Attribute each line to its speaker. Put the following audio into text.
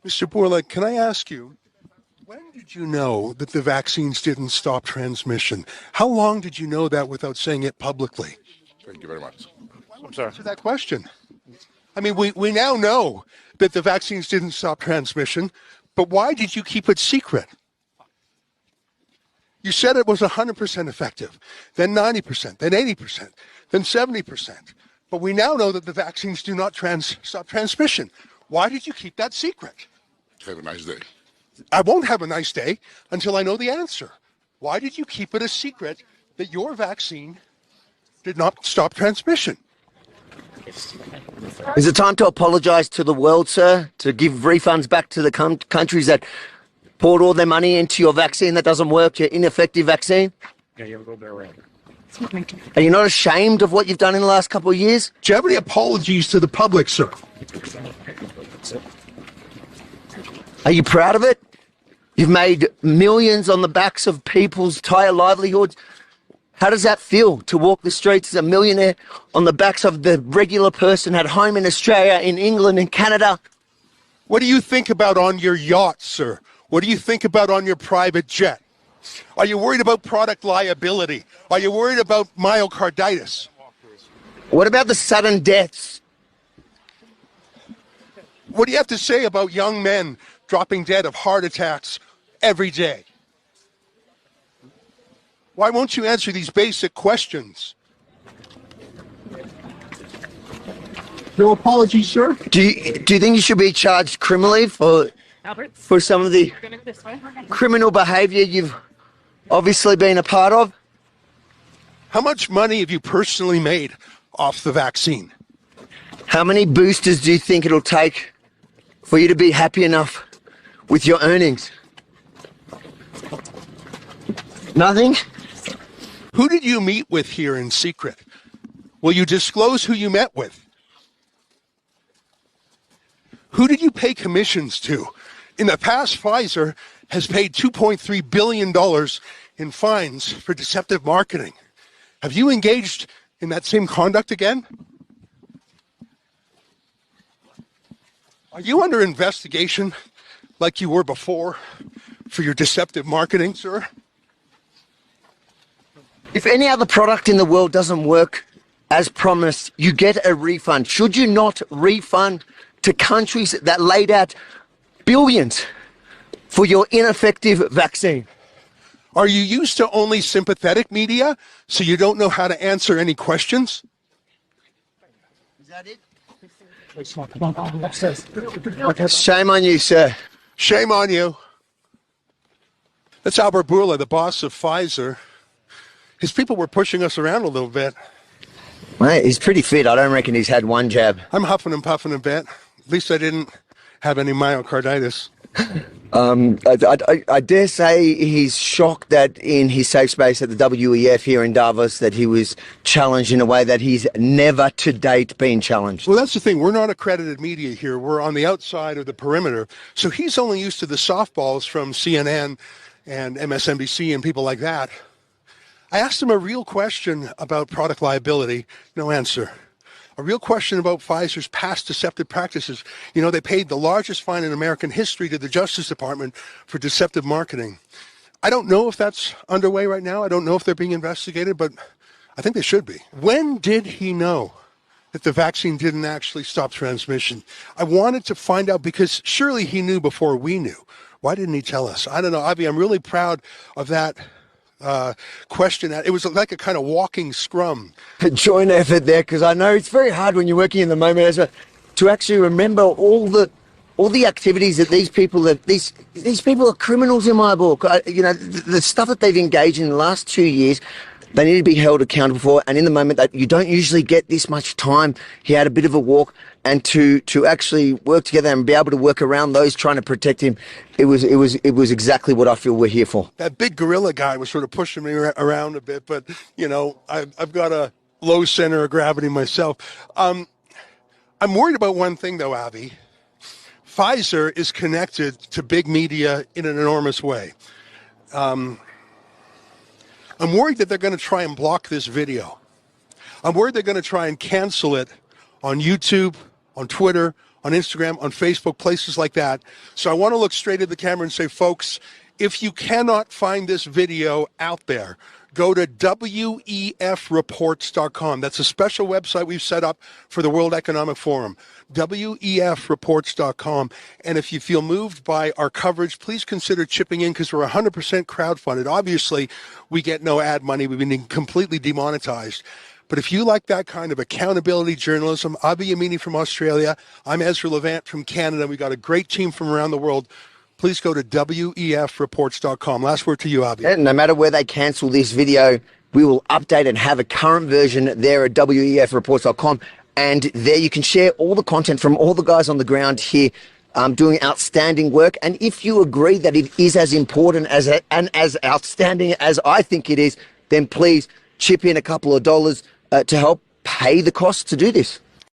Speaker 1: Mr. Bourla, can I ask you, when did you know that the vaccines didn't stop transmission? How long did you know that without saying it publicly?
Speaker 2: Thank you very much.
Speaker 1: I'm sorry. Answer that question. I mean, we now know that the vaccines didn't stop transmission, but why did you keep it secret? You said it was 100% effective, then 90%, then 80%, then 70%. But we now know that the vaccines do not stop transmission. Why did you keep that secret?
Speaker 2: Have a nice day.
Speaker 1: I won't have a nice day until I know the answer. Why did you keep it a secret that your vaccine did not stop transmission?
Speaker 3: Is it time to apologise to the world, sir? To give refunds back to the countries that poured all their money into your vaccine that doesn't work, your ineffective vaccine?
Speaker 4: Yeah, you have a little bit around.
Speaker 3: Are you not ashamed of what you've done in the last couple of years?
Speaker 1: Do you have any apologies to the public, sir?
Speaker 3: Are you proud of it? You've made millions on the backs of people's entire livelihoods. How does that feel to walk the streets as a millionaire on the backs of the regular person at home in Australia, in England, in Canada?
Speaker 1: What do you think about on your yacht, sir? What do you think about on your private jet? Are you worried about product liability? Are you worried about myocarditis?
Speaker 3: What about the sudden deaths?
Speaker 1: What do you have to say about young men dropping dead of heart attacks every day? Why won't you answer these basic questions? No apologies, sir.
Speaker 3: Do you think you should be charged criminally for some of the criminal behaviour you've obviously been a part of?
Speaker 1: How much money have you personally made off the vaccine?
Speaker 3: How many boosters do you think it'll take for you to be happy enough with your earnings? Nothing?
Speaker 1: Who did you meet with here in secret? Will you disclose who you met with? Who did you pay commissions to? In the past, Pfizer has paid $2.3 billion in fines for deceptive marketing. Have you engaged in that same conduct again? Are you under investigation like you were before for your deceptive marketing, sir?
Speaker 3: If any other product in the world doesn't work as promised, you get a refund. Should you not refund to countries that laid out billions for your ineffective vaccine?
Speaker 1: Are you used to only sympathetic media, so you don't know how to answer any questions?
Speaker 3: Is that it? Shame on you, sir.
Speaker 1: Shame on you. That's Albert Bourla, the boss of Pfizer. His people were pushing us around a little bit.
Speaker 3: Mate, he's pretty fit. I don't reckon he's had one jab.
Speaker 1: I'm huffing and puffing a bit. At least I didn't have any myocarditis.
Speaker 3: I dare say he's shocked that in his safe space at the WEF here in Davos that he was challenged in a way that he's never to date been challenged.
Speaker 1: Well, that's the thing. We're not accredited media here. We're on the outside of the perimeter. So he's only used to the softballs from CNN and MSNBC and people like that. I asked him a real question about product liability. No answer. A real question about Pfizer's past deceptive practices. You know, they paid the largest fine in American history to the Justice Department for deceptive marketing. I don't know if that's underway right now. I don't know if they're being investigated, but I think they should be. When did he know that the vaccine didn't actually stop transmission? I wanted to find out because surely he knew before we knew. Why didn't he tell us? I don't know, Avi, I'm really proud of that question. It was like a kind of walking scrum.
Speaker 3: A joint effort there, because I know it's very hard when you're working in the moment as to actually remember all the activities that these people are criminals in my book. You know, the stuff that they've engaged in the last 2 years, they need to be held accountable for. And in the moment that you don't usually get this much time, he had a bit of a walk, and to actually work together and be able to work around those trying to protect him, it was exactly what I feel we're here for.
Speaker 1: That big gorilla guy was sort of pushing me around a bit, but you know, I've got a low center of gravity myself. I'm worried about one thing though, Avi. Pfizer is connected to big media in an enormous way. I'm worried that they're going to try and block this video. I'm worried they're going to try and cancel it on YouTube, on Twitter, on Instagram, on Facebook, places like that. So I want to look straight at the camera and say, folks, if you cannot find this video out there, go to WEFreports.com. That's a special website we've set up for the World Economic Forum, WEFreports.com. And if you feel moved by our coverage, please consider chipping in because we're 100% crowdfunded. Obviously, we get no ad money. We've been completely demonetized. But if you like that kind of accountability journalism, Avi Yamini from Australia, I'm Ezra Levant from Canada. We got a great team from around the world. Please go to WEFreports.com. Last word to you, Avi.
Speaker 3: And no matter where they cancel this video, we will update and have a current version there at WEFreports.com. And there you can share all the content from all the guys on the ground here doing outstanding work. And if you agree that it is as important and as outstanding as I think it is, then please chip in a couple of dollars to help pay the cost to do this.